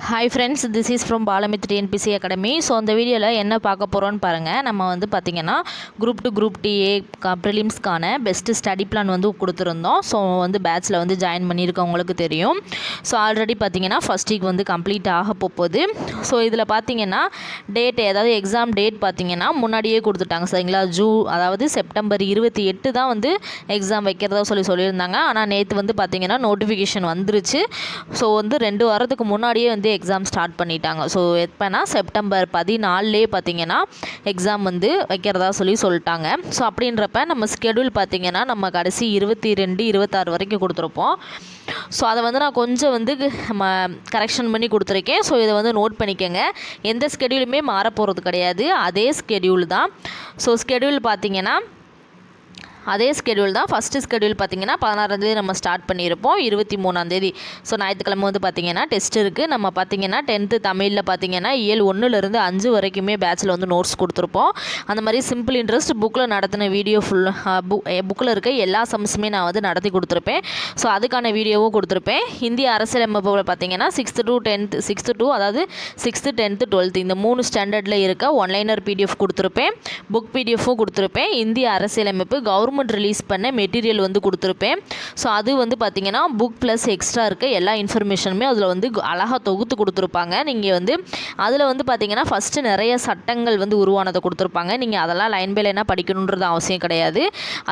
Hi friends, this is from பாலமித் TNPSC academy. So அந்த வீடியோவில் என்ன பார்க்க போகிறோன்னு பாருங்கள். நம்ம வந்து பார்த்திங்கன்னா குரூப் 2 குரூப் டிஏ ப்ரிலிம்ஸ்க்கான பெஸ்ட்டு ஸ்டடி பிளான் வந்து கொடுத்துருந்தோம். ஸோ வந்து பேட்சில் வந்து ஜாயின் பண்ணியிருக்கவங்களுக்கு தெரியும். ஸோ ஆல்ரெடி பார்த்திங்கன்னா ஃபஸ்ட் வீக் வந்து கம்ப்ளீட் ஆக போகுது. ஸோ இதில் பார்த்திங்கன்னா டேட், அதாவது எக்ஸாம் டேட் பார்த்திங்கன்னா முன்னாடியே கொடுத்துட்டாங்க சரிங்களா. அதாவது செப்டம்பர் 28 தான் வந்து எக்ஸாம் வைக்கிறதா சொல்லியிருந்தாங்க. ஆனால் நேற்று வந்து பார்த்திங்கன்னா நோட்டிஃபிகேஷன் வந்துருச்சு. ஸோ வந்து 2 வாரத்துக்கு முன்னாடியே வந்து எக்ஸாம் ஸ்டார்ட் பண்ணிட்டாங்க. ஸோ எப்போனா செப்டம்பர் 14 பார்த்திங்கன்னா எக்ஸாம் வந்து வைக்கிறதா சொல்லிட்டாங்க. ஸோ அப்படின்றப்ப நம்ம ஸ்கெடியூல் பார்த்திங்கன்னா நம்ம கடைசி 22, 26 வரைக்கும் கொடுத்துருப்போம். ஸோ அதை வந்து நான் கொஞ்சம் வந்து நம்ம கரெக்ஷன் பண்ணி கொடுத்துருக்கேன். ஸோ இதை வந்து நோட் பண்ணிக்கோங்க. எந்த ஸ்கெடியூலுமே மாற போகிறது கிடையாது, அதே ஸ்கெடியூல் தான். ஸோ ஸ்கெடியூல் பார்த்திங்கன்னா அதே ஸ்கெடியூல் தான். ஃபஸ்ட்டு ஸ்கெடியூல் பார்த்திங்கன்னா 16ஆந்தேதி நம்ம ஸ்டார்ட் பண்ணியிருப்போம். 23ஆந்தேதி ஸோ ஞாயிற்றுக்கிழமை வந்து பார்த்திங்கன்னா டெஸ்ட் இருக்குது. நம்ம பார்த்திங்கன்னா 10th தமிழில் பார்த்திங்கன்னா இயல் 1லேருந்து 5 வரைக்குமே பேட்சில் வந்து நோட்ஸ் கொடுத்துருப்போம். அந்த மாதிரி சிம்பிள் இன்ட்ரெஸ்ட் புக்கில் நடத்தின வீடியோ புக்கில் இருக்க எல்லா சம்ஸுமே நான் வந்து நடத்தி கொடுத்துருப்பேன். ஸோ அதுக்கான வீடியோவும் கொடுத்துருப்பேன். இந்திய அரசியலமைப்பு பார்த்திங்கன்னா 6th to 10th, 6th to அதாவது 6th, 10th, 12th இந்த 3 ஸ்டாண்டர்டில் இருக்க ஒன்லைனர் பிடிஎஃப் கொடுத்துருப்பேன். புக் பிடிஎஃப்பும் கொடுத்துருப்பேன். இந்திய அரசியலமைப்பு கவர்மெண்ட் ரிலீஸ் பண்ண மெட்டீரியல் வந்து கொடுத்துருப்பேன். ஸோ அது வந்து பார்த்திங்கன்னா புக் ப்ளஸ் எக்ஸ்ட்ரா இருக்க எல்லா இன்ஃபர்மேஷனுமே அதில் வந்து அழகாக தொகுத்து கொடுத்துருப்பாங்க. நீங்கள் வந்து அதில் வந்து பார்த்திங்கன்னா ஃபஸ்ட்டு நிறைய சட்டங்கள் வந்து உருவானதை கொடுத்துருப்பாங்க. நீங்கள் அதெல்லாம் லைன் பை லைனாக படிக்கணுன்றது அவசியம் கிடையாது.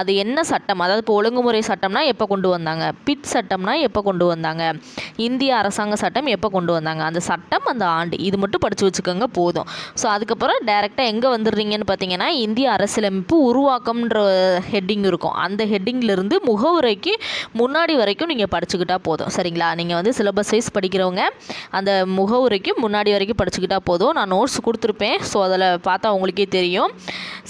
அது என்ன சட்டம், அதாவது இப்போ ஒழுங்குமுறை சட்டம்னா எப்போ கொண்டு வந்தாங்க, பிட் சட்டம்னா எப்போ கொண்டு வந்தாங்க, இந்திய அரசாங்க சட்டம் எப்போ கொண்டு வந்தாங்க, அந்த சட்டம், அந்த ஆண்டு, இது மட்டும் படித்து வச்சுக்கோங்க போதும். ஸோ அதுக்கப்புறம் டைரெக்டாக எங்கே வந்துடுறீங்கன்னு பார்த்தீங்கன்னா இந்திய அரசியலமைப்பு உருவாக்கம்ன்ற ஹெட்டிங் இருக்கும். அந்த ஹெட்டிங்லேருந்து முகவுரைக்கு முன்னாடி வரைக்கும் நீங்கள் படிச்சுக்கிட்டால் போதும் சரிங்களா. நீங்கள் வந்து சிலபஸ் வைஸ் படிக்கிறவங்க அந்த முகவுரைக்கு முன்னாடி வரைக்கும் படிச்சுக்கிட்டால் போதும். நான் நோட்ஸ் கொடுத்துருப்பேன். ஸோ அதில் பார்த்தா உங்களுக்கே தெரியும்.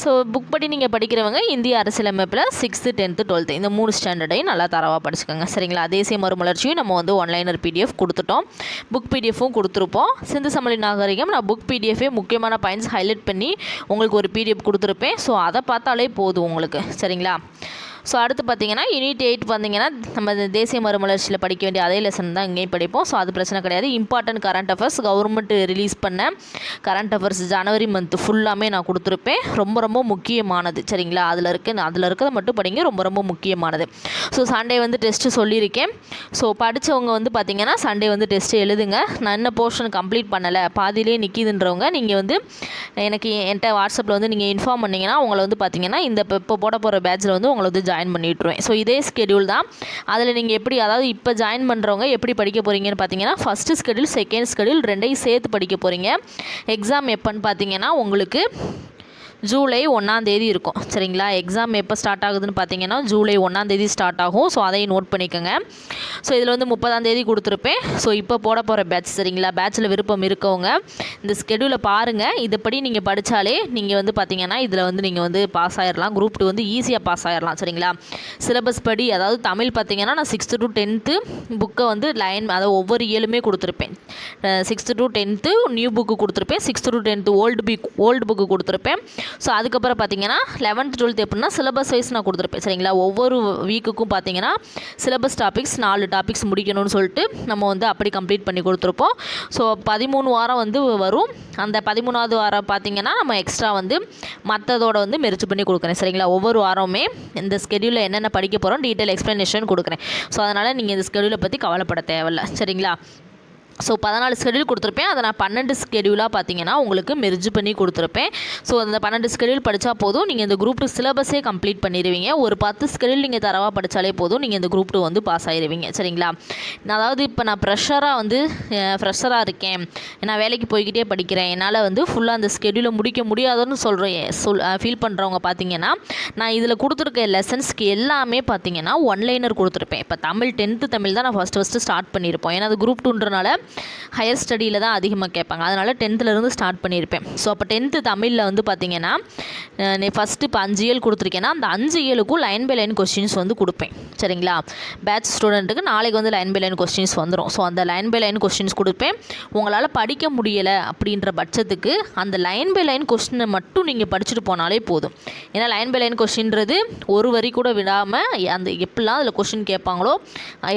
ஸோ புக் படி நீங்கள் படிக்கிறவங்க இந்திய அரசியலமைப்பில் 6th, 10th, 12th இந்த 3 ஸ்டாண்டர்டையும் நல்லா தரவாக படிச்சுக்கோங்க சரிங்களா. தேசிய மறுமலர்ச்சியும் நம்ம வந்து ஒன்லைனர் பிடிஎஃப் கொடுத்துட்டோம். புக் பிடிஎஃப்பும் கொடுத்துருப்போம். சிந்து சமவெளி நாகரிகம் நான் புக் பிடிஎஃபே முக்கியமான பாயிண்ட்ஸ் ஹைலைட் பண்ணி உங்களுக்கு ஒரு பிடிஎஃப் கொடுத்துருப்பேன். ஸோ அதை பார்த்தாலே போதும் உங்களுக்கு சரிங்களா. ஸோ அடுத்து பார்த்திங்கன்னா யூனிட் 8 பார்த்திங்கன்னா நம்ம தேசிய மறுமலர்ச்சியில் படிக்க வேண்டிய அதே லெசன் தான் இங்கேயும் படிப்போம். ஸோ அது பிரச்சனை கிடையாது. Important current affairs, government release பண்ண கரண்ட் அஃபேர்ஸ் ஜனவரி மந்த் ஃபுல்லாமே நான் கொடுத்துருப்பேன். ரொம்ப ரொம்ப முக்கியமானது சரிங்களா. அதில் இருக்கிறத மட்டும் படிங்க, ரொம்ப ரொம்ப முக்கியமானது. ஸோ சண்டே வந்து டெஸ்ட்டு சொல்லியிருக்கேன். ஸோ படித்தவங்க வந்து பார்த்திங்கன்னா சண்டே வந்து டெஸ்ட்டு எழுதுங்க. நான் என்ன போர்ஷன் கம்ப்ளீட் பண்ணலை, பாதியிலே நிற்கிதுன்றவங்க நீங்கள் வந்து எனக்கு என்கிட்ட வாட்ஸ்அப்பில் வந்து நீங்கள் இன்ஃபார்ம் பண்ணிங்கன்னா உங்களை வந்து பார்த்திங்கன்னா இந்த இப்போ போட போகிற பேட்சில் வந்து உங்களை வந்து ஜாயின் பண்ணிவிட்ருவேன். ஸோ இதே ஸ்கெடியூல் தான். அதில் நீங்கள் எப்படி, அதாவது இப்போ ஜாயின் பண்ணுறவங்க எப்படி படிக்க போகிறீங்கன்னு பார்த்தீங்கன்னா ஃபஸ்ட்டு ஸ்கெடியூல், செகண்ட் ஸ்கெடியூல் ரெண்டையும் சேர்த்து படிக்க போகிறீங்க. எக்ஸாம் எப்போன்னு பார்த்தீங்கன்னா உங்களுக்கு ஜூலை 1ஆந்தேதி இருக்கும் சரிங்களா. எக்ஸாம் எப்போ ஸ்டார்ட் ஆகுதுன்னு பார்த்தீங்கன்னா ஜூலை 1ஆந்தேதி ஸ்டார்ட் ஆகும். ஸோ அதையும் நோட் பண்ணிக்கோங்க. ஸோ இதில் வந்து 30ஆந்தேதி கொடுத்துருப்பேன். ஸோ இப்போ போட போகிற பேட்ச் சரிங்களா. பேட்சில் விருப்பம் இருக்கவங்க இந்த ஸ்கெடியூலை பாருங்கள். இதுபடி நீங்கள் படித்தாலே நீங்கள் வந்து பார்த்தீங்கன்னா இதில் வந்து நீங்கள் வந்து பாஸ் ஆகிடலாம். குரூப் 2 வந்து ஈஸியாக பாஸ் ஆகிடலாம் சரிங்களா. சிலபஸ் படி அதாவது தமிழ் பார்த்தீங்கன்னா நான் 6th to 10th புக்கை வந்து லைன், அதாவது ஒவ்வொரு இயலுமே கொடுத்துருப்பேன். 6th to 10th new book கொடுத்துருப்பேன். 6th to 10th old book கொடுத்துருப்பேன். ஸோ அதுக்கப்புறம் பார்த்தீங்கன்னா 11th, 12th எப்படின்னா சிலபஸ் வைஸ் நான் கொடுத்துருப்பேன் சரிங்களா. ஒவ்வொரு வீக்குக்கும் பார்த்தீங்கன்னா சிலபஸ் டாபிக்ஸ் 4 டாபிக்ஸ் முடிக்கணும்னு சொல்லிட்டு நம்ம வந்து அப்படி கம்ப்ளீட் பண்ணி கொடுத்துருப்போம். ஸோ 13 வாரம் வந்து வரும். அந்த 13ஆவது வாரம் பார்த்தீங்கன்னா நம்ம எக்ஸ்ட்ரா வந்து மற்றதோட வந்து மெரிச்சு பண்ணி கொடுக்குறேன் சரிங்களா. ஒவ்வொரு வாரமே இந்த ஸ்கெடியூலில் என்னென்ன படிக்க போகிறோம் டீட்டெயில் எக்ஸ்ப்ளனேஷன் கொடுக்குறேன். ஸோ அதனால் நீங்கள் இந்த ஸ்கெடியூலை பற்றி கவலைப்பட தேவையில்லை சரிங்களா. ஸோ 14 ஸ்கெடியூல் கொடுத்துருப்பேன். அதை நான் 12 ஸ்கெடியூலாக பார்த்தீங்கன்னா உங்களுக்கு மெர்ஜ் பண்ணி கொடுத்துருப்பேன். ஸோ அந்த 12 ஸ்கெடியூல் படித்தா போதும், நீங்கள் இந்த குரூப் 2 சிலபஸே கம்ப்ளீட் பண்ணிடுவீங்க. ஒரு 10 ஸ்கெடியூல் நீங்கள் தரவாக படித்தாலே போதும், நீங்கள் இந்த குரூப் 2 வந்து பாஸ் ஆகிடுவீங்க சரிங்களா. அதாவது இப்போ நான் ஃப்ரெஷராக இருக்கேன், நான் வேலைக்கு போய்கிட்டே படிக்கிறேன், என்னால் வந்து ஃபுல்லாக அந்த ஸ்கெடியூலை முடிக்க முடியாதுன்னு ஃபீல் பண்ணுறவங்க பார்த்தீங்கன்னா நான் இதில் கொடுத்துருக்க லெசன்ஸ்க்கு எல்லாமே பார்த்தீங்கன்னா ஒன்லைனர் கொடுத்துருப்பேன். இப்போ தமிழ் 10th தமிழ் தான் நான் ஃபஸ்ட்டு ஸ்டார்ட் பண்ணியிருப்போம். ஏன்னா அது குரூப் 2ன்றனால ஹையர் ஸ்டடியில் தான் அதிகமாக கேட்பாங்க. அதனால் 10th ஸ்டார்ட் பண்ணியிருப்பேன். ஸோ அப்போ 10th தமிழில் வந்து பார்த்திங்கன்னா ஃபஸ்ட்டு இப்போ 5 இயல் கொடுத்துருக்கேன்னா அந்த 5 இயலுக்கும் லைன் பை லைன் கொஸ்டின்ஸ் வந்து கொடுப்பேன் சரிங்களா. பேட்ச் ஸ்டூடெண்ட்டுக்கு நாளைக்கு வந்து லைன் பை லைன் கொஸ்டின்ஸ் வந்துடும். ஸோ அந்த லைன் பை லைன் கொஸ்டின்ஸ் கொடுப்பேன். உங்களால் படிக்க முடியலை அப்படின்ற பட்சத்துக்கு அந்த லைன் பை லைன் கொஸ்டினை மட்டும் நீங்கள் படிச்சுட்டு போனாலே போதும். ஏன்னா லைன் பை லைன் கொஸ்டின்றது ஒரு வரி கூட விடாமல் அந்த எப்படிலாம் அதில் கொஸ்டின் கேட்பாங்களோ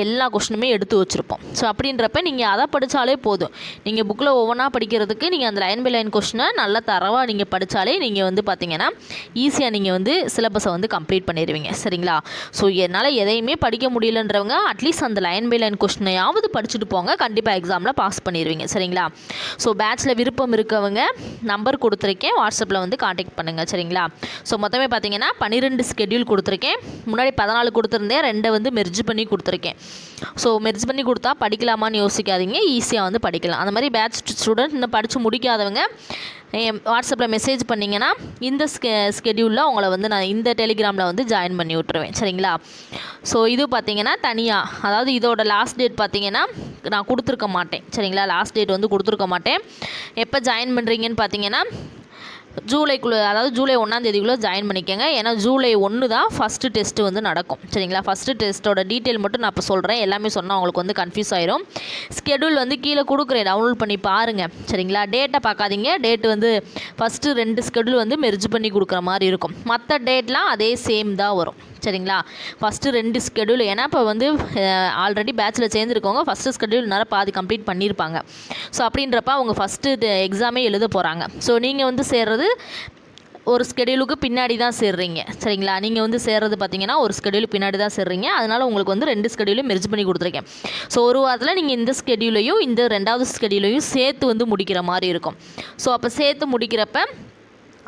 எல்லா கொஸ்டினுமே எடுத்து வச்சுருப்போம். ஸோ அப்படின்றப்ப நீங்கள் அதை படித்தாலே போதும். நீங்கள் புக்கில் ஒவ்வொன்றா படிக்கிறதுக்கு நீங்கள் அந்த லைன் பை லைன் கொஸ்டினை நல்லா தரவாக நீங்கள் படித்தாலே நீங்கள் வந்து பார்த்தீங்கன்னா ஈஸியாக நீங்கள் வந்து சிலபஸை வந்து கம்ப்ளீட் பண்ணிடுவீங்க. சரிங்களா? ஸோ என்னால் எதையுமே படிக்க முடியலன்றவங்க அட்லீஸ்ட் அந்த லைன் பை லைன் கொஸ்டினையாவது படிச்சுட்டு போங்க, கண்டிப்பாக எக்ஸாமில் பாஸ் பண்ணிடுவீங்க. சரிங்களா? ஸோ பேட்சில் விருப்பம் இருக்கவங்க நம்பர் கொடுத்துருக்கேன், வாட்ஸ்அப்பில் வந்து காண்டாக்ட் பண்ணுங்கள். சரிங்களா? ஸோ மொத்தமே பார்த்தீங்கன்னா 12 ஸ்கெடியூல் கொடுத்துருக்கேன். முன்னாடி 14 கொடுத்துருந்தேன், 2 வந்து மெர்ஜ் பண்ணி கொடுத்துருக்கேன். ஸோ மெர்ஜ் பண்ணி கொடுத்தா படிக்கலாமான்னு யோசிக்காதீங்க, ஈஸியாக வந்து படிக்கலாம். அந்த மாதிரி பேட்ச் ஸ்டூடெண்ட் இன்னும் படித்து முடிக்காதவங்க வாட்ஸ்அப்பில் மெசேஜ் பண்ணிங்கன்னா இந்த ஸ்கெடியூலில் உங்களை வந்து நான் இந்த டெலிகிராமில் வந்து ஜாயின் பண்ணி விட்ருவேன். சரிங்களா? ஸோ இது பார்த்தீங்கன்னா தனியாக, அதாவது இதோட லாஸ்ட் டேட் பார்த்தீங்கன்னா நான் கொடுத்துருக்க மாட்டேன். சரிங்களா? லாஸ்ட் டேட் வந்து கொடுத்துருக்க மாட்டேன். எப்போ ஜாயின் பண்ணுறீங்கன்னு பார்த்தீங்கன்னா ஜூலைக்குள்ளே, அதாவது ஜூலை 1ஆம் தேதிக்குள்ளே ஜாயின் பண்ணிக்கோங்க. ஏன்னா ஜூலை 1 தான் ஃபஸ்ட்டு டெஸ்ட்டு வந்து நடக்கும். சரிங்களா? ஃபஸ்ட்டு டெஸ்ட்டோட டீட்டெயில் மட்டும் நான் இப்போ சொல்கிறேன், எல்லாமே சொன்னால் உங்களுக்கு வந்து கன்ஃபியூஸ் ஆயிரும். ஸ்கெடியூல் வந்து கீழே கொடுக்குறேன், டவுன்லோட் பண்ணி பாருங்கள். சரிங்களா? டேட்டை பார்க்காதீங்க, டேட்டு வந்து ஃபஸ்ட்டு 2 ஸ்கெடியூல் வந்து மெர்ஜ் பண்ணி கொடுக்குற மாதிரி இருக்கும். மற்ற டேட்லாம் அதே சேம் தான் வரும். சரிங்களா? ஃபஸ்ட்டு 2 ஸ்கெடியூல், ஏன்னா இப்போ வந்து ஆல்ரெடி பேட்சில் சேர்ந்துருக்கவங்க ஃபஸ்ட்டு ஸ்கெடியூல் நேரம் பாதி கம்ப்ளீட் பண்ணியிருப்பாங்க. ஸோ அப்படின்றப்ப அவங்க ஃபஸ்ட்டு எக்ஸாமே எழுத போகிறாங்க. ஸோ நீங்கள் வந்து சேர்றது ஒரு ஸ்கெடியூலுக்கு பின்னாடி தான் சேர்றீங்க. சரிங்களா? நீங்கள் வந்து சேர்றது பார்த்தீங்கன்னா ஒரு ஸ்கெடியூல் பின்னாடி தான் சேர்றீங்க. அதனால் உங்களுக்கு வந்து 2 ஸ்கெடியூலையும் மெர்ஜ் பண்ணி கொடுத்துருக்கேன். ஸோ ஒரு வாரத்தில் நீங்கள் இந்த ஸ்கெடியூலையும் இந்த 2வது ஸ்கெடியூலையும் சேர்த்து வந்து முடிக்கிற மாதிரி இருக்கும். ஸோ அப்போ சேர்த்து முடிக்கிறப்ப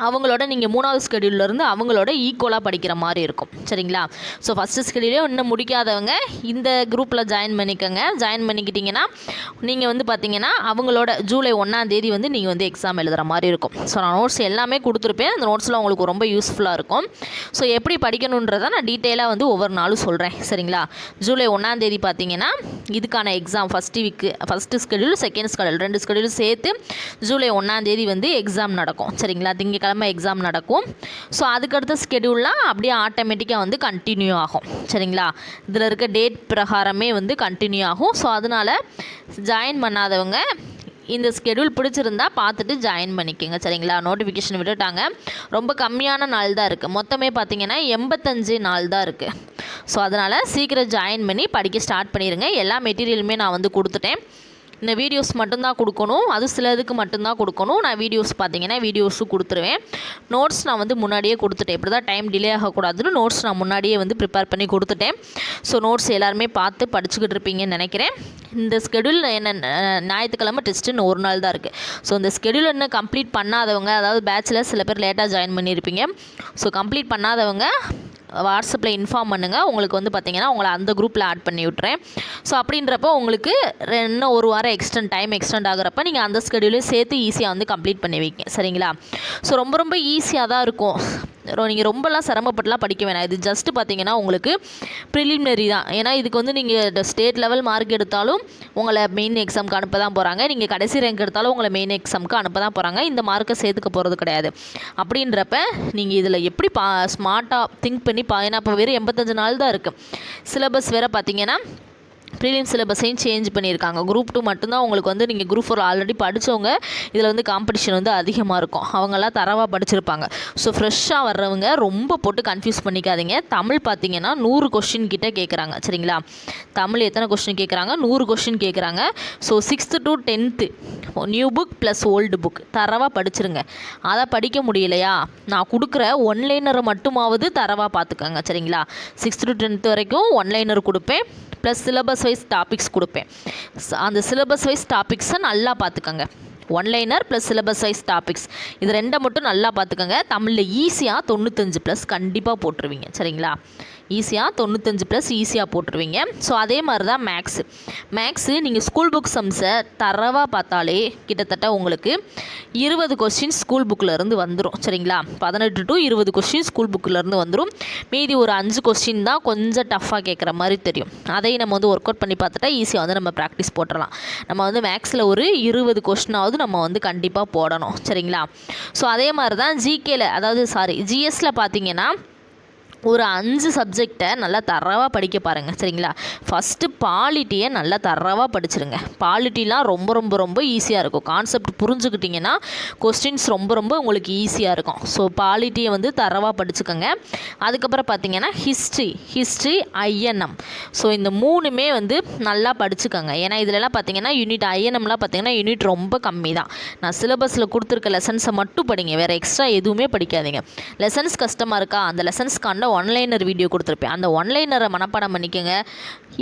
அவங்களோட நீங்கள் 3வது ஸ்கெடியூல்லேருந்து அவங்களோட ஈக்குவலாக படிக்கிற மாதிரி இருக்கும். சரிங்களா? ஸோ ஃபஸ்ட்டு ஸ்கெடியூலே இன்னும் முடிக்காதவங்க இந்த குரூப்பில் ஜாயின் பண்ணிக்கோங்க. ஜாயின் பண்ணிக்கிட்டிங்கன்னா நீங்கள் வந்து பார்த்தீங்கன்னா அவங்களோட ஜூலை 1ஆம் தேதி வந்து நீங்கள் வந்து எக்ஸாம் எழுதுகிற மாதிரி இருக்கும். ஸோ நான் நோட்ஸ் எல்லாமே கொடுத்துருப்பேன், அந்த நோட்ஸில் உங்களுக்கு ரொம்ப யூஸ்ஃபுல்லாக இருக்கும். ஸோ எப்படி படிக்கணுன்றதை நான் டீட்டெயிலாக வந்து ஒவ்வொரு நாளும் சொல்கிறேன். சரிங்களா? ஜூலை 1ஆம் தேதி பார்த்தீங்கன்னா இதுக்கான exam first schedule, second schedule 2 schedule சேர்த்து ஜூலை 1ஆம் தேதி வந்து எக்ஸாம் நடக்கும். சரிங்களா? திங்கக்கிழமை எக்ஸாம் நடக்கும். ஸோ அதுக்கடுத்த ஸ்கெடியூல்லாம் அப்படியே ஆட்டோமேட்டிக்காக வந்து கண்டினியூ ஆகும். சரிங்களா? இதில் இருக்க டேட் பிரகாரமே வந்து கண்டினியூ ஆகும். ஸோ அதனால் ஜாயின் பண்ணாதவங்க இந்த ஸ்கெடியூல் பிடிச்சிருந்தா பார்த்துட்டு ஜாயின் பண்ணிக்கோங்க. சரிங்களா? நோட்டிஃபிகேஷன் விட்டுட்டாங்க, ரொம்ப கம்மியான நாள் தான் இருக்குது. மொத்தமே பார்த்தீங்கன்னா 85 நாள் தான் இருக்குது. ஸோ அதனால் சீக்கிரம் ஜாயின் பண்ணி படிக்க ஸ்டார்ட் பண்ணிடுங்க. எல்லா மெட்டீரியலுமே நான் வந்து கொடுத்துட்டேன். இந்த வீடியோஸ் மட்டும்தான் கொடுக்கணும், அது சிலதுக்கு மட்டும்தான் கொடுக்கணும். நான் வீடியோஸ் பார்த்தீங்கன்னா வீடியோஸும் கொடுத்துருவேன். நோட்ஸ் நான் வந்து முன்னாடியே கொடுத்துட்டேன், இப்படி தான் டைம் டிலே ஆகக்கூடாதுன்னு நோட்ஸ் நான் முன்னாடியே வந்து ப்ரிப்பேர் பண்ணி கொடுத்துட்டேன். ஸோ நோட்ஸ் எல்லாருமே பார்த்து படிச்சுக்கிட்டு இருப்பீங்கன்னு நினைக்கிறேன். இந்த ஸ்கெடியூல் என்ன ஞாயிற்றுக்கிழமை டெஸ்ட்டுன்னு ஒரு நாள் தான் இருக்குது. ஸோ இந்த ஸ்கெடியூல் இன்னும் கம்ப்ளீட் பண்ணாதவங்க, அதாவது பேட்சில் சில பேர் லேட்டாக ஜாயின் பண்ணியிருப்பீங்க. ஸோ கம்ப்ளீட் பண்ணாதவங்க வாட்ஸ்அப்பில் இன்ஃபார்ம் பண்ணுங்கள். உங்களுக்கு வந்து பார்த்திங்கன்னா உங்களை அந்த குரூப்பில் ஆட் பண்ணி விட்றேன். ஸோ அப்படின்றப்போ உங்களுக்கு இன்னும் ஒரு வாரம் டைம் எக்ஸ்டெண்ட் ஆகிறப்ப நீங்கள் அந்த ஸ்கெடியூலையும் சேர்த்து ஈஸியாக வந்து கம்ப்ளீட் பண்ணுவீங்க. சரிங்களா? ஸோ ரொம்ப ரொம்ப ஈஸியாக தான் இருக்கும். நீங்கள் ரொம்பலாம் சிரமப்பட்டுலாம் படிக்க வேணாம். இது ஜஸ்ட்டு பார்த்தீங்கன்னா உங்களுக்கு ப்ரிலிமினரி தான். ஏன்னா இதுக்கு வந்து நீங்கள் ஸ்டேட் லெவல் மார்க் எடுத்தாலும் உங்களை மெயின் எக்ஸாமுக்கு அனுப்ப தான் போகிறாங்க. நீங்கள் கடைசி ரேங்க் எடுத்தாலும் உங்களை மெயின் எக்ஸாமுக்கு அனுப்ப தான் போகிறாங்க. இந்த மார்க்கை சேர்த்துக்க போகிறது கிடையாது. அப்படின்றப்ப நீங்கள் இதில் எப்படி ஸ்மார்ட்டாக திங்க் பண்ணி ஏன்னா இப்போ வெறும் 85 நாள் தான் இருக்குது. சிலபஸ் வேறு பார்த்தீங்கன்னா ப்ரீலியம் சிலபஸையும் சேஞ்ச் பண்ணியிருக்காங்க. குரூப் 2 மட்டும்தான் உங்களுக்கு வந்து நீங்கள் குரூப் 4 ஆல்ரெடி படித்தவங்க இதில் வந்து காம்படிஷன் வந்து அதிகமாக இருக்கும். அவங்கெல்லாம் தரவாக படிச்சிருப்பாங்க. ஸோ ஃப்ரெஷ்ஷாக வர்றவங்க ரொம்ப போட்டு கன்ஃபியூஸ் பண்ணிக்காதீங்க. தமிழ் பார்த்தீங்கன்னா 100 கொஸ்டின் கிட்டே கேட்குறாங்க. சரிங்களா? தமிழ் எத்தனை கொஸ்டின் கேட்குறாங்க? 100 கொஸ்டின் கேட்குறாங்க. So 6th to 10th new book plus old book தரவாக படிச்சிருங்க. அதை படிக்க முடியலையா, நான் கொடுக்குற ஒன்லைனரை மட்டுமாவது தரவாக பார்த்துக்கோங்க. சரிங்களா? 6th to 10th வரைக்கும் ஒன்லைனர் கொடுப்பேன், ப்ளஸ் சிலபஸ் வைஸ் டாபிக்ஸ் கொடுப்பேன். அந்த சிலபஸ் வைஸ் டாபிக்ஸை நல்லா பார்த்துக்கோங்க. One liner plus syllabus wise topics இது 2 மட்டும் நல்லா பார்த்துக்கோங்க. தமிழில் ஈஸியாக 95+ கண்டிப்பாக போட்டுருவீங்க. சரிங்களா? ஈஸியாக 95+ ஈஸியாக போட்டுருவீங்க. ஸோ அதே மாதிரி தான் மேக்ஸு நீங்கள் ஸ்கூல் புக் சம்ஸை தரவாக பார்த்தாலே கிட்டத்தட்ட உங்களுக்கு 20 கொஸ்டின் ஸ்கூல் புக்கிலேருந்து வந்துடும். சரிங்களா? 18 to 20 கொஸ்டின் ஸ்கூல் புக்கிலேருந்து வந்துடும். மீதி ஒரு 5 கொஸ்டின் தான் கொஞ்சம் டஃப்பாக கேட்குற மாதிரி தெரியும். அதையும் நம்ம வந்து ஒர்க் அவுட் பண்ணி பார்த்துட்டா ஈஸியாக வந்து நம்ம ப்ராக்டிஸ் போட்டுடலாம். நம்ம வந்து மேக்ஸில் ஒரு 20 கொஸ்டினாவது நம்ம வந்து கண்டிப்பாக போடணும். சரிங்களா? ஸோ அதே மாதிரி தான் ஜிகேல, அதாவது ஜிஎஸ்சில் பார்த்தீங்கன்னா ஒரு 5 சப்ஜெக்டை நல்லா தரவாக படிக்க பாருங்கள் சரிங்களா. ஃபஸ்ட்டு பாலிட்டியை நல்லா தரவாக படிச்சிருங்க. பாலிட்டிலாம் ரொம்ப ரொம்ப ரொம்ப ஈஸியாக இருக்கும். கான்செப்ட் புரிஞ்சுக்கிட்டிங்கன்னா கொஸ்டின்ஸ் ரொம்ப ரொம்ப உங்களுக்கு ஈஸியாக இருக்கும். ஸோ பாலிட்டியை வந்து தரவாக படிச்சுக்கோங்க. அதுக்கப்புறம் பார்த்திங்கன்னா ஹிஸ்ட்ரி ஐஎன்எம். ஸோ இந்த 3மே வந்து நல்லா படிச்சுக்கோங்க. ஏன்னா இதிலலாம் பார்த்திங்கன்னா யூனிட் ஐஎன்எம்லாம் பார்த்திங்கன்னா யூனிட் ரொம்ப கம்மி தான். நான் சிலபஸில் கொடுத்துருக்க லெசன்ஸை மட்டும் படிங்க, வேறு எக்ஸ்ட்ரா எதுவுமே படிக்காதீங்க. லெசன்ஸ் கஷ்டமாக இருக்கா, அந்த லெசன்ஸ்க்கான ஒன்லைனர் வீடியோ கொடுத்துருப்பேன், அந்த ஒன்லைனரை மனப்பாடம் பண்ணிக்கோங்க.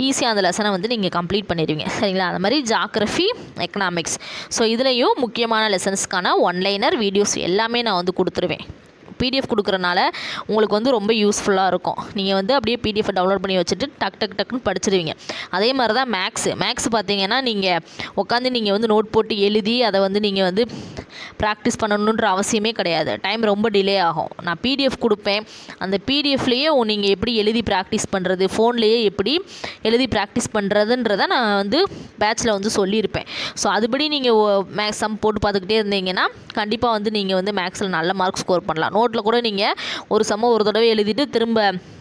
ஈஸியாக அந்த லெசனை வந்து நீங்கள் கம்ப்ளீட் பண்ணிடுவீங்க சரிங்களா. அந்த மாதிரி ஜாகிரஃபி, எக்கனாமிக்ஸ், ஸோ இதுலேயும் முக்கியமான லெசன்ஸ்க்கான ஒன்லைனர் வீடியோஸ் எல்லாமே நான் வந்து கொடுத்துருவேன். பிடிஎஃப் கொடுக்குறனால உங்களுக்கு வந்து ரொம்ப யூஸ்ஃபுல்லாக இருக்கும். நீங்கள் வந்து அப்படியே பிடிஎஃப் டவுன்லோட் பண்ணி வச்சுட்டு டக்குன்னு படிச்சிடுவீங்க. அதே மாதிரி தான் மேக்ஸ் பார்த்தீங்கன்னா நீங்கள் உட்காந்து நீங்கள் வந்து நோட் போட்டு எழுதி அதை வந்து நீங்கள் வந்து ப்ராக்டிஸ் பண்ணணுன்ற அவசியமே கிடையாது. டைம் ரொம்ப டிலே ஆகும். நான் பிடிஎஃப் கொடுப்பேன், அந்த பிடிஎஃப்லேயே நீங்கள் எப்படி எழுதி ப்ராக்டிஸ் பண்ணுறது, ஃபோன்லேயே எப்படி எழுதி ப்ராக்டிஸ் பண்ணுறதுன்றதை நான் வந்து பேட்சில் வந்து சொல்லியிருப்பேன். ஸோ அதுபடி நீங்கள் மேக்ஸ் சம் போட்டு பார்த்துக்கிட்டே இருந்தீங்கன்னா கண்டிப்பாக வந்து நீங்கள் வந்து மேக்ஸில் நல்ல மார்க் ஸ்கோர் பண்ணலாம். நோட்டில் கூட நீங்கள் ஒரு சம்மை ஒரு தடவை எழுதிட்டு திரும்ப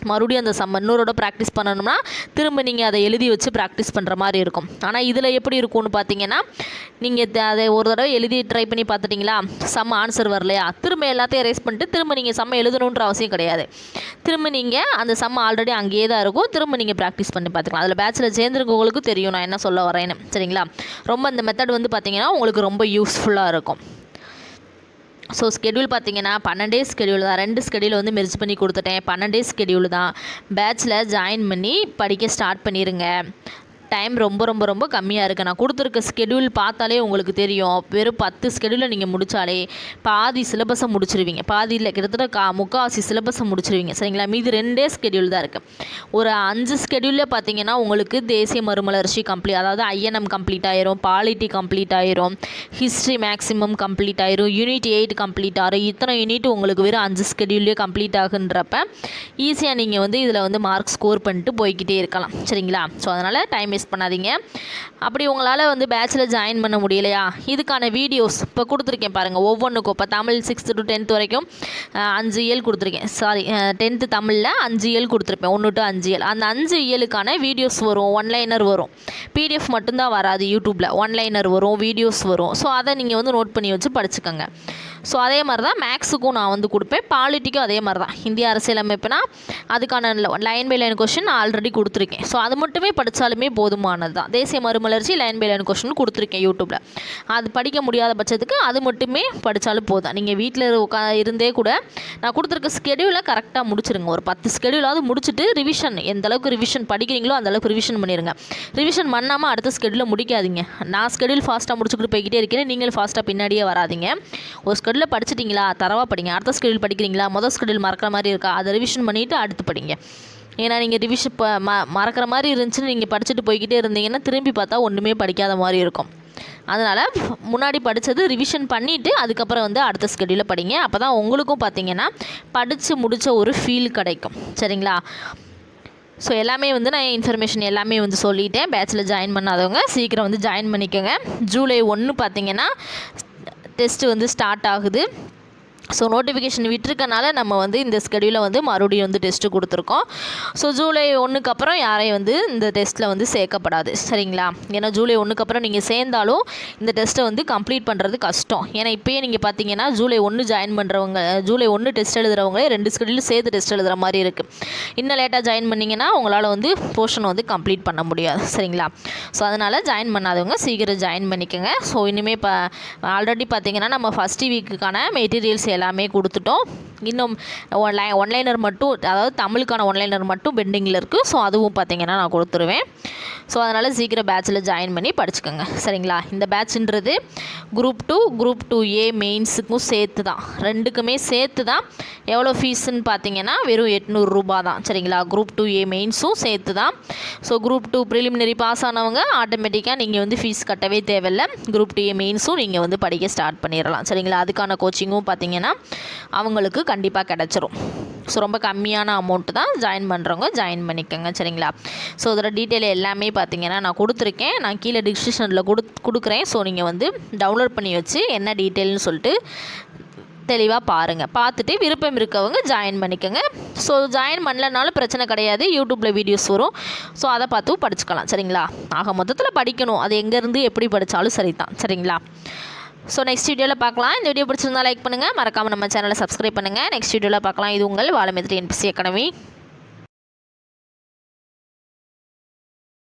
மறுபடியும் அந்த சம் இன்னொரு ப்ராக்டிஸ் பண்ணணும்னா திரும்ப நீங்கள் அதை எழுதி வச்சு ப்ராக்டிஸ் பண்ணுற மாதிரி இருக்கும். ஆனால் இதில் எப்படி இருக்கும்னு பார்த்தீங்கன்னா நீங்கள் அதை ஒரு தடவை எழுதி ட்ரை பண்ணி பார்த்துட்டிங்களா, சம் ஆன்சர் வரலையா, திரும்ப எல்லாத்தையும் எரேஸ் பண்ணிட்டு திரும்ப நீங்கள் சம் எழுதணுன்ற அவசியம் கிடையாது. திரும்ப நீங்கள் அந்த சம் ஆல்ரெடி அங்கேயே தான் இருக்கும், திரும்ப நீங்கள் ப்ராக்டிஸ் பண்ணி பார்த்துக்கலாம். அதில் பேட்சில் சேர்ந்துருக்கவங்களுக்கு தெரியும் நான் என்ன சொல்ல வரேன்னு சரிங்களா. ரொம்ப இந்த மெத்தட் வந்து பார்த்திங்கன்னா உங்களுக்கு ரொம்ப யூஸ்ஃபுல்லாக இருக்கும். ஸோ ஸ்கெடியூல் பார்த்தீங்கன்னா 12 டேஸ் ஸ்கெடியூல் தான். 2 ஸ்கெடியூல் வந்து மெர்ஜ் பண்ணி கொடுத்துட்டேன். 12 டேஸ் ஸ்கெடியூல் தான். பேட்சில் ஜாயின் பண்ணி படிக்க ஸ்டார்ட் பண்ணிடுங்க. டைம் ரொம்ப ரொம்ப ரொம்ப கம்மியாக இருக்குது. நான் கொடுத்துருக்க ஸ்கெடியூல் பார்த்தாலே உங்களுக்கு தெரியும். வெறும் 10 ஸ்கெடியூலை நீங்கள் முடித்தாலே பாதி சிலபஸை முடிச்சிருவீங்க. பாதி இல்லை, கிட்டத்தட்ட முக்கால்வாசி சிலபஸை முடிச்சிருவீங்க சரிங்களா. மீதி 2 ஸ்கெடியூல் தான் இருக்குது. ஒரு 5 ஸ்கெடியூலில் பார்த்தீங்கன்னா உங்களுக்கு தேசிய மறுமலர்ச்சி கம்ப்ளீட், அதாவது ஐஎன்எம் கம்ப்ளீட் ஆயிரும், பாலிட்டி கம்ப்ளீட் ஆயிரும், ஹிஸ்ட்ரி மேக்ஸிமம் கம்ப்ளீட் ஆயிரும், யூனிட் 8 கம்ப்ளீட் ஆகும். இத்தனை யூனிட் உங்களுக்கு வெறும் 5 ஸ்கெடியூல்லே கம்ப்ளீட் ஆகுன்றப்ப ஈஸியாக நீங்கள் வந்து இதில் வந்து மார்க் ஸ்கோர் பண்ணிட்டு போய்கிட்டே இருக்கலாம் சரிங்களா. ஸோ அதனால் டைம் வேஸ்ட் பண்ணாதீங்க. அப்படி உங்களால் வந்து பேட்சில் ஜாயின் பண்ண முடியலையா, இதுக்கான வீடியோஸ் இப்போ கொடுத்துருக்கேன் பாருங்கள். ஒவ்வொன்றுக்கும் இப்போ தமிழ் 6th to 10th வரைக்கும் 5 இயல் கொடுத்துருக்கேன். 10th தமிழில் 5 இயல் கொடுத்துருப்பேன், 1 to 5 இயல். அந்த 5 இயலுக்கான வீடியோஸ் வரும், ஒன்லைனர் வரும். பிடிஎஃப் மட்டும்தான் வராது யூடியூப்பில், ஒன்லைனர் வரும், வீடியோஸ் வரும். ஸோ அதை நீங்கள் வந்து நோட் பண்ணி வச்சு படிச்சுக்கோங்க. ஸோ அதே மாதிரி தான் மேக்ஸுக்கும் நான் வந்து கொடுப்பேன், பாலிட்டிக்கும் அதே மாதிரி தான். இந்திய அரசியலமைப்புனா அதுக்கான லைன் பை லைன் கொஸ்டின் நான் ஆல்ரெடி கொடுத்துருக்கேன். ஸோ அது மட்டுமே படித்தாலுமே போதுமானது தான். தேசிய மறுமலர்ச்சி லைன் பை லைன் கொஸ்டின் கொடுத்துருக்கேன் யூடியூப்பில். அது படிக்க முடியாத பட்சத்துக்கு அது மட்டுமே படித்தாலும் போதும். நீங்கள் வீட்டில் இருந்தே கூட நான் கொடுத்துருக்க ஸ்கெடியூலை கரெக்டாக முடிச்சிருங்க. ஒரு 10 ஸ்கெடியூலாவது முடிச்சுட்டு ரிவிஷன், எந்த அளவுக்கு ரிவிஷன் படிக்கிறீங்களோ அந்த அளவுக்கு ரிவிஷன் பண்ணிடுங்க. ரிவிஷன் பண்ணாமல் அடுத்த ஸ்கெடியூலை முடிக்காதீங்க. நான் ஸ்கெடியூல் ஃபாஸ்ட்டாக முடிச்சுக்கிட்டு போய்கிட்டே இருக்கிறேன், நீங்களும் ஃபாஸ்ட்டாக பின்னாடியே வராதிங்க. ஒரு ஸ்கெடியூலில் படிச்சிட்டிங்களா, தரவாக படிங்க. அடுத்த ஸ்கெடியூல் படிக்கிறீங்களா, மொதல் ஸ்கெடியூல் மறக்கிற மாதிரி இருக்கா, அதை ரிவிஷன் பண்ணிவிட்டு அடுத்து படிங்க. ஏன்னா நீங்கள் ரிவிஷன் மறக்கிற மாதிரி இருந்துச்சுன்னு நீங்கள் படிச்சுட்டு போய்கிட்டே இருந்தீங்கன்னா திரும்பி பார்த்தா ஒன்றுமே படிக்காத மாதிரி இருக்கும். அதனால் முன்னாடி படித்தது ரிவிஷன் பண்ணிவிட்டு அதுக்கப்புறம் வந்து அடுத்த ஸ்கெடியூலில் படிங்க. அப்போ தான் உங்களுக்கும் பார்த்தீங்கன்னா படித்து முடித்த ஒரு ஃபீல் கிடைக்கும் சரிங்களா. ஸோ எல்லாமே வந்து நான் இன்ஃபர்மேஷன் எல்லாமே வந்து சொல்லிட்டேன். பேட்சில் ஜாயின் பண்ணாதவங்க சீக்கிரம் வந்து ஜாயின் பண்ணிக்கோங்க. ஜூலை 1 பார்த்தீங்கன்னா டெஸ்ட்டு வந்து ஸ்டார்ட் ஆகுது. ஸோ நோட்டிஃபிகேஷன் விட்டுருக்கனால நம்ம வந்து இந்த ஸ்கெடியூலில் வந்து மறுபடியும் வந்து டெஸ்ட்டு கொடுத்துருக்கோம். ஸோ ஜூலை 1க்கு அப்புறம் யாரையும் வந்து இந்த டெஸ்ட்டில் வந்து சேர்க்கப்படாது சரிங்களா. ஏன்னா ஜூலை 1க்கு அப்புறம் நீங்கள் சேர்ந்தாலும் இந்த டெஸ்ட்டை வந்து கம்ப்ளீட் பண்ணுறது கஷ்டம். ஏன்னா இப்போயே நீங்கள் பார்த்தீங்கன்னா ஜூலை 1 ஜாயின் பண்ணுறவங்க, ஜூலை 1 டெஸ்ட் எழுதுகிறவங்களே 2 ஸ்கெடியூல் சேர்த்து டெஸ்ட் எழுதுகிற மாதிரி இருக்குது. இன்னும் லேட்டாக ஜாயின் பண்ணிங்கன்னா உங்களால் வந்து போர்ஷன் வந்து கம்ப்ளீட் பண்ண முடியாது சரிங்களா. ஸோ அதனால் ஜாயின் பண்ணாதவங்க சீக்கிரம் ஜாயின் பண்ணிக்கோங்க. ஸோ இனிமேல் இப்போ ஆல்ரெடி பார்த்தீங்கன்னா நம்ம ஃபஸ்ட்டு வீக்குக்கான மெட்டீரியல்ஸ் எல்லாமே கொடுத்துட்டோம். இன்னும் ஒன்லைனர் மட்டும், அதாவது தமிழுக்கான ஒன்லைனர் மட்டும் பெண்டிங்கில் இருக்குது. ஸோ அதுவும் பார்த்தீங்கன்னா நான் கொடுத்துருவேன். ஸோ அதனால் சீக்கிரம் பேட்சில் ஜாயின் பண்ணி படிச்சுக்கோங்க சரிங்களா. இந்த பேட்ச்ன்றது குரூப் 2 குரூப் 2A மெயின்ஸுக்கும் சேர்த்து தான், ரெண்டுக்குமே சேர்த்து தான். எவ்வளோ ஃபீஸுன்னு பார்த்தீங்கன்னா வெறும் 800 ரூபா தான் சரிங்களா. குரூப் 2A மெயின்ஸும் சேர்த்து தான். ஸோ குரூப் 2 ப்ரிலிமினரி பாஸ் ஆனவங்க ஆட்டோமேட்டிக்காக நீங்கள் வந்து ஃபீஸ் கட்டவே தேவையில்லை. குரூப் 2A மெயின்ஸும் நீங்கள் வந்து படிக்க ஸ்டார்ட் பண்ணிடலாம் சரிங்களா. அதுக்கான கோச்சிங்கும் பார்த்தீங்கன்னா அவங்களுக்கு கண்டிப்பாக கிடச்சிரும். ஸோ ரொம்ப கம்மியான அமௌண்ட்டு தான். ஜாயின் பண்ணுறவங்க ஜாயின் பண்ணிக்கோங்க சரிங்களா. ஸோ இதோட டீட்டெயில் எல்லாமே பார்த்தீங்கன்னா நான் கொடுத்துருக்கேன், நான் கீழே டிஸ்கிரிப்ஷனில் கொடுக்குறேன். ஸோ நீங்கள் வந்து டவுன்லோட் பண்ணி வச்சு என்ன டீட்டெயில்னு சொல்லிட்டு தெளிவாக பாருங்கள். பார்த்துட்டு விருப்பம் இருக்கவங்க ஜாயின் பண்ணிக்கோங்க. ஸோ ஜாயின் பண்ணலனாலும் பிரச்சனை கிடையாது, யூடியூப்பில் வீடியோஸ் வரும். ஸோ அதை பார்த்து படிச்சுக்கலாம். சரிங்களா? ஆக மொத்தத்தில் படிக்கணும், அது எங்கேருந்து எப்படி படித்தாலும் சரி தான். சரிங்களா? ஸோ நெக்ஸ்ட் வீடியோவில் பார்க்கலாம். இந்த வீடியோ பிடிச்சிருந்தா லைக் பண்ணுங்கள், மறக்காமல் நம்ம சேனலை சப்ஸ்கிரைப் பண்ணுங்கள். நெக்ஸ்ட் வீடியோவில் பார்க்கலாம். இது உங்கள் வாலமித்ரி என்பிசி அகாடமி.